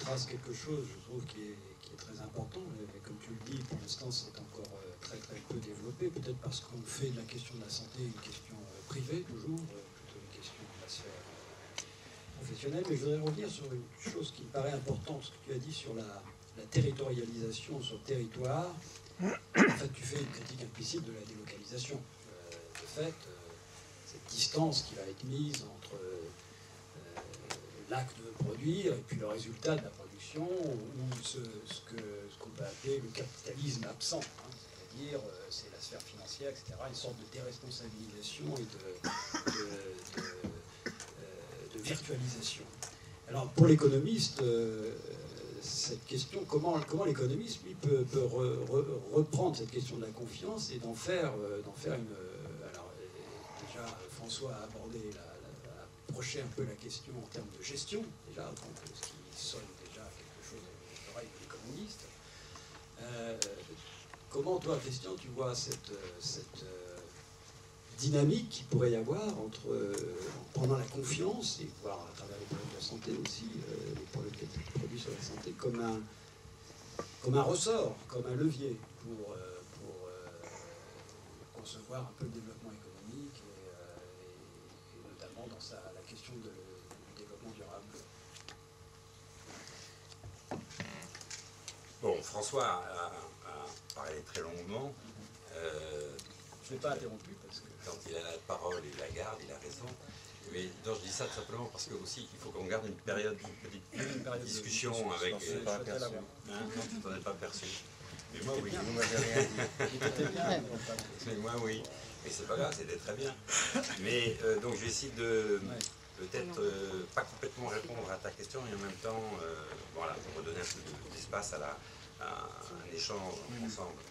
trace quelque chose, je trouve, qui est très important. Et comme tu le dis, pour l'instant, c'est encore très très peu développé, peut-être parce qu'on fait de la question de la santé une question privée, toujours, plutôt une question de la sphère professionnelle. Mais je voudrais revenir sur une chose qui me paraît importante, ce que tu as dit sur la territorialisation sur le territoire. En fait, tu fais une critique implicite de la délocalisation. De fait, cette distance qui va être mise entre l'acte de produire et puis le résultat de la production, ou ce qu'on peut appeler le capitalisme absent, hein, c'est-à-dire c'est la sphère financière, etc., une sorte de déresponsabilisation et de virtualisation. Alors pour l'économiste, cette question, comment l'économiste, lui, peut reprendre cette question de la confiance et d'en faire une... alors, déjà, François a abordé, a approché un peu la question en termes de gestion, déjà, donc, ce qui sonne déjà quelque chose à l'oreille de l'économiste. Comment, toi, Christian, tu vois cette dynamique qu'il pourrait y avoir pendant la confiance, et voire à travers les problèmes de la santé aussi, les problèmes qui produits sur la santé, comme un ressort, comme un levier pour concevoir un peu le développement économique et notamment dans la question du développement durable. Bon, François a parlé très longuement. Je ne l'ai pas interrompu parce que... Quand il a la parole, il la garde, il a raison. Mais non, je dis ça tout simplement parce que aussi il faut qu'on garde une petite discussion avec. Je ne pas aperçu. Non, tu t'en es pas perçu. Mais moi oui. Vous m'avez rien dit. Mais moi oui. Mais c'est pas grave, c'était très bien. Mais donc je vais essayer de peut-être pas complètement répondre à ta question et en même temps, voilà, redonner un peu d'espace à un échange ensemble.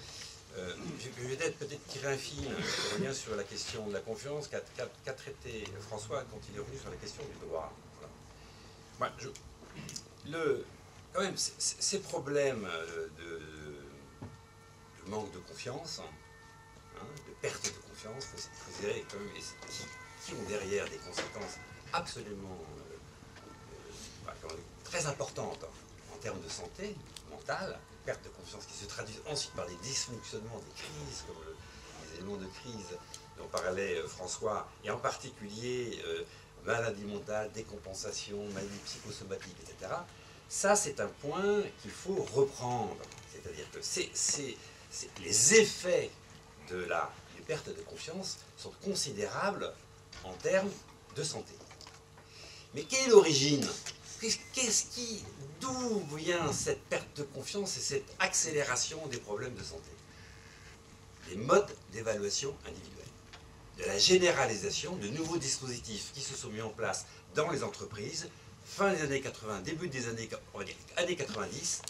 Je vais peut-être tirer un fil qui revient sur la question de la confiance qu'a traité François quand il est revenu sur la question du droit. Voilà. Quand même, ces problèmes de manque de confiance, hein, de perte de confiance, considérer quand même, qui ont derrière des conséquences absolument très importantes en termes de santé mentale, perte de confiance qui se traduisent ensuite par des dysfonctionnements, des crises, comme les éléments de crise dont parlait François, et en particulier maladie mentale, décompensation, maladie psychosomatique, etc. Ça, c'est un point qu'il faut reprendre. C'est-à-dire que les effets de perte de confiance sont considérables en termes de santé. Mais quelle est l'origine ? D'où vient cette perte de confiance et cette accélération des problèmes de santé? Des modes d'évaluation individuelle, de la généralisation de nouveaux dispositifs qui se sont mis en place dans les entreprises, fin des années 80, début des années 90,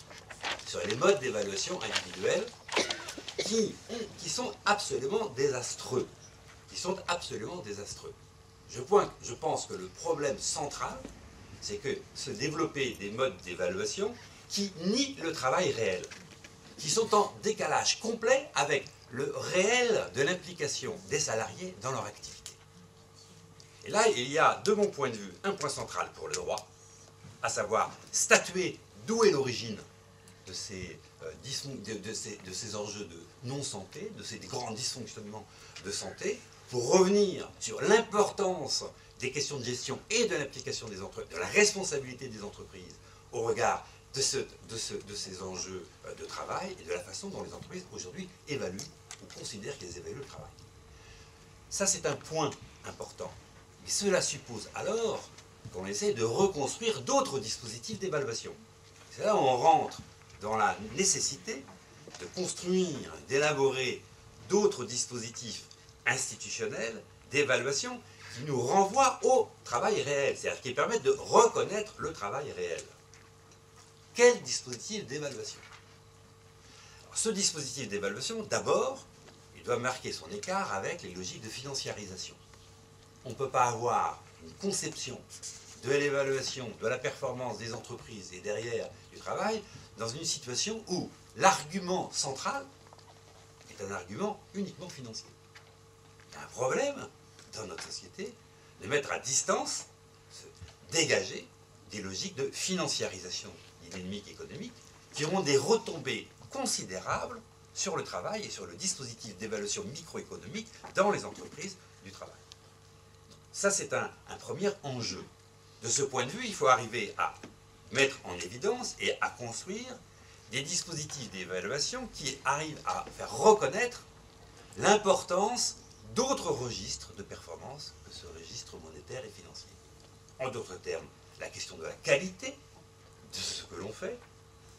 sur les modes d'évaluation individuelle qui sont absolument désastreux. Je pense que le problème central, c'est que se développer des modes d'évaluation qui nient le travail réel, qui sont en décalage complet avec le réel de l'implication des salariés dans leur activité. Et là, il y a, de mon point de vue, un point central pour le droit, à savoir statuer d'où est l'origine de ces enjeux de non-santé, de ces grands dysfonctionnements de santé, pour revenir sur l'importance des questions de gestion et de l'implication des entreprises, de la responsabilité des entreprises au regard de ces enjeux de travail et de la façon dont les entreprises aujourd'hui évaluent ou considèrent qu'elles évaluent le travail. Ça, c'est un point important. Mais cela suppose alors qu'on essaie de reconstruire d'autres dispositifs d'évaluation. C'est là où on rentre dans la nécessité de construire, d'élaborer d'autres dispositifs institutionnels d'évaluation qui nous renvoient au travail réel, c'est-à-dire qui permettent de reconnaître le travail réel. Quel dispositif d'évaluation? Ce dispositif d'évaluation, d'abord, il doit marquer son écart avec les logiques de financiarisation. On ne peut pas avoir une conception de l'évaluation, de la performance des entreprises et derrière du travail dans une situation où l'argument central est un argument uniquement financier. Il y a un problème dans notre société de mettre à distance, se dégager des logiques de financiarisation dynamique économique, qui auront des retombées considérables sur le travail et sur le dispositif d'évaluation microéconomique dans les entreprises du travail. Ça, c'est un premier enjeu. De ce point de vue, il faut arriver à mettre en évidence et à construire des dispositifs d'évaluation qui arrivent à faire reconnaître l'importance d'autres registres de performance que ce registre monétaire et financier. En d'autres termes, la question de la qualité de ce que l'on fait,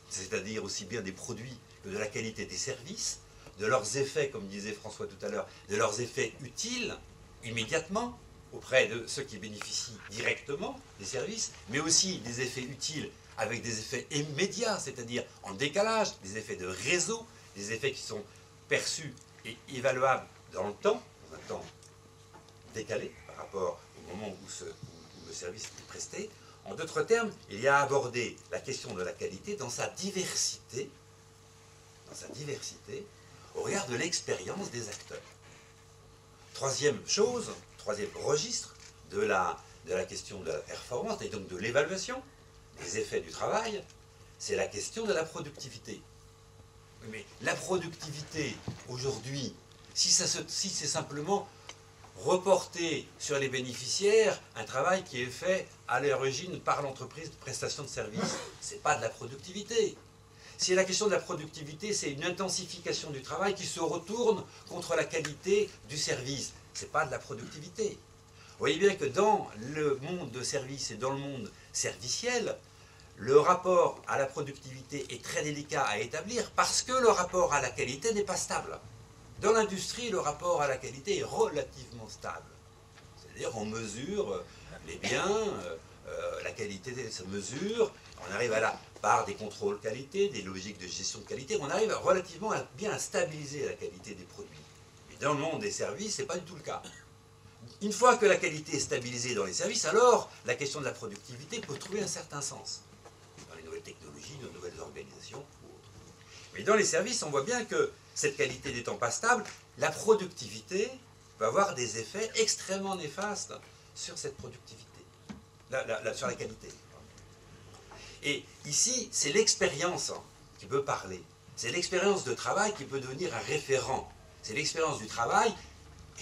c'est-à-dire aussi bien des produits que de la qualité des services, de leurs effets, comme disait François tout à l'heure, de leurs effets utiles immédiatement auprès de ceux qui bénéficient directement des services, mais aussi des effets utiles avec des effets immédiats, c'est-à-dire en décalage, des effets de réseau, des effets qui sont perçus et évaluables dans le temps, dans un temps décalé par rapport au moment où le service est presté. En d'autres termes, il y a à aborder la question de la qualité dans sa diversité, au regard de l'expérience des acteurs. Troisième chose, troisième registre de la question de la performance et donc de l'évaluation des effets du travail, c'est la question de la productivité. Mais la productivité, aujourd'hui, si c'est simplement reporter sur les bénéficiaires un travail qui est fait à l'origine par l'entreprise de prestation de services, ce n'est pas de la productivité. Si la question de la productivité, c'est une intensification du travail qui se retourne contre la qualité du service, ce n'est pas de la productivité. Vous voyez bien que dans le monde de service et dans le monde serviciel, le rapport à la productivité est très délicat à établir parce que le rapport à la qualité n'est pas stable. Dans l'industrie, le rapport à la qualité est relativement stable. C'est-à-dire qu'on mesure les biens, la qualité se mesure, on arrive par des contrôles qualité, des logiques de gestion de qualité, on arrive relativement bien à stabiliser la qualité des produits. Mais dans le monde des services, ce n'est pas du tout le cas. Une fois que la qualité est stabilisée dans les services, alors la question de la productivité peut trouver un certain sens. Dans les nouvelles technologies, dans les nouvelles organisations ou autres. Mais dans les services, on voit bien que cette qualité n'étant pas stable, la productivité va avoir des effets extrêmement néfastes sur cette productivité, sur la qualité. Et ici, c'est l'expérience qui peut parler. C'est l'expérience de travail qui peut devenir un référent. C'est l'expérience du travail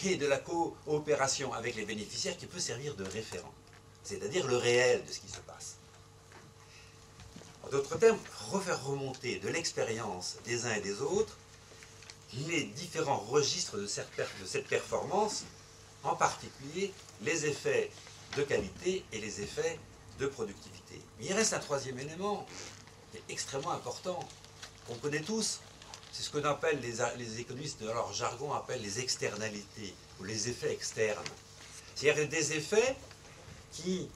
et de la coopération avec les bénéficiaires qui peut servir de référent. C'est-à-dire le réel de ce qui se passe. En d'autres termes, refaire remonter de l'expérience des uns et des autres les différents registres de cette performance, en particulier les effets de qualité et les effets de productivité. Mais il reste un troisième élément qui est extrêmement important, qu'on connaît tous. C'est ce qu'on appelle, les économistes de leur jargon appellent les externalités, ou les effets externes. C'est-à-dire des effets qui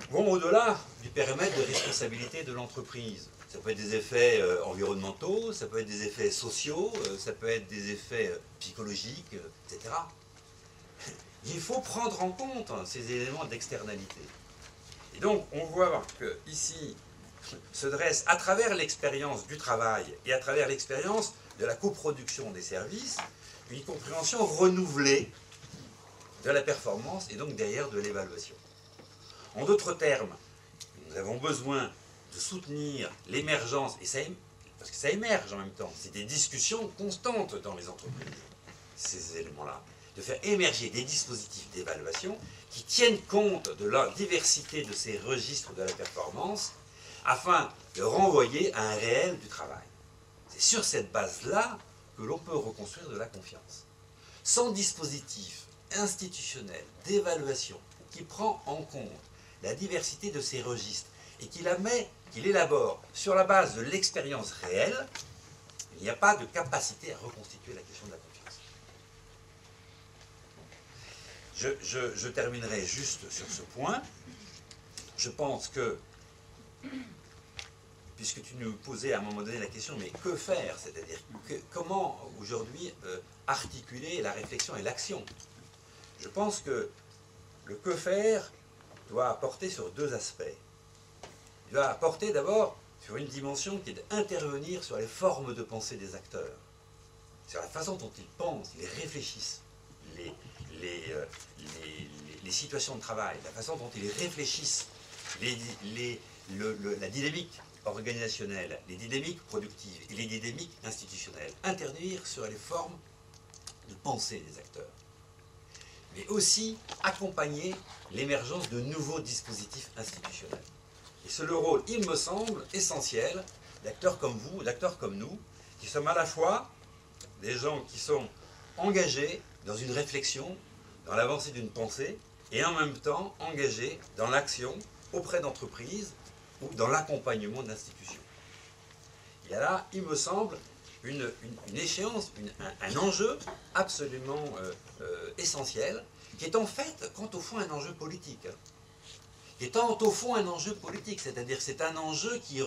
vont au-delà du périmètre de responsabilité de l'entreprise. Ça peut être des effets environnementaux, ça peut être des effets sociaux, ça peut être des effets psychologiques, etc. Il faut prendre en compte ces éléments d'externalité. Et donc, on voit que ici se dresse, à travers l'expérience du travail et à travers l'expérience de la coproduction des services, une compréhension renouvelée de la performance et donc derrière de l'évaluation. En d'autres termes, nous avons besoin de soutenir l'émergence, parce que ça émerge en même temps, c'est des discussions constantes dans les entreprises, ces éléments-là, de faire émerger des dispositifs d'évaluation qui tiennent compte de la diversité de ces registres de la performance afin de renvoyer à un réel du travail. C'est sur cette base-là que l'on peut reconstruire de la confiance. Sans dispositif institutionnel d'évaluation qui prend en compte la diversité de ces registres et qu'il élabore sur la base de l'expérience réelle, il n'y a pas de capacité à reconstituer la question de la confiance. Je terminerai juste sur ce point. Je pense que, puisque tu nous posais à un moment donné la question, mais que faire? C'est-à-dire, comment aujourd'hui articuler la réflexion et l'action? Je pense que le que faire doit apporter sur deux aspects. Il doit apporter d'abord sur une dimension qui est d'intervenir sur les formes de pensée des acteurs, sur la façon dont ils pensent, ils réfléchissent, les situations de travail, la façon dont ils réfléchissent, les la dynamique organisationnelle, les dynamiques productives et les dynamiques institutionnelles, intervenir sur les formes de pensée des acteurs, mais aussi accompagner l'émergence de nouveaux dispositifs institutionnels. Et c'est le rôle, il me semble, essentiel d'acteurs comme vous, d'acteurs comme nous, qui sommes à la fois des gens qui sont engagés dans une réflexion, dans l'avancée d'une pensée, et en même temps engagés dans l'action auprès d'entreprises ou dans l'accompagnement d'institutions. Il y a là, il me semble, une échéance, un enjeu absolument essentiel, qui est en fait, quant au fond, un enjeu politique. Qui est au fond un enjeu politique, c'est-à-dire c'est un enjeu qui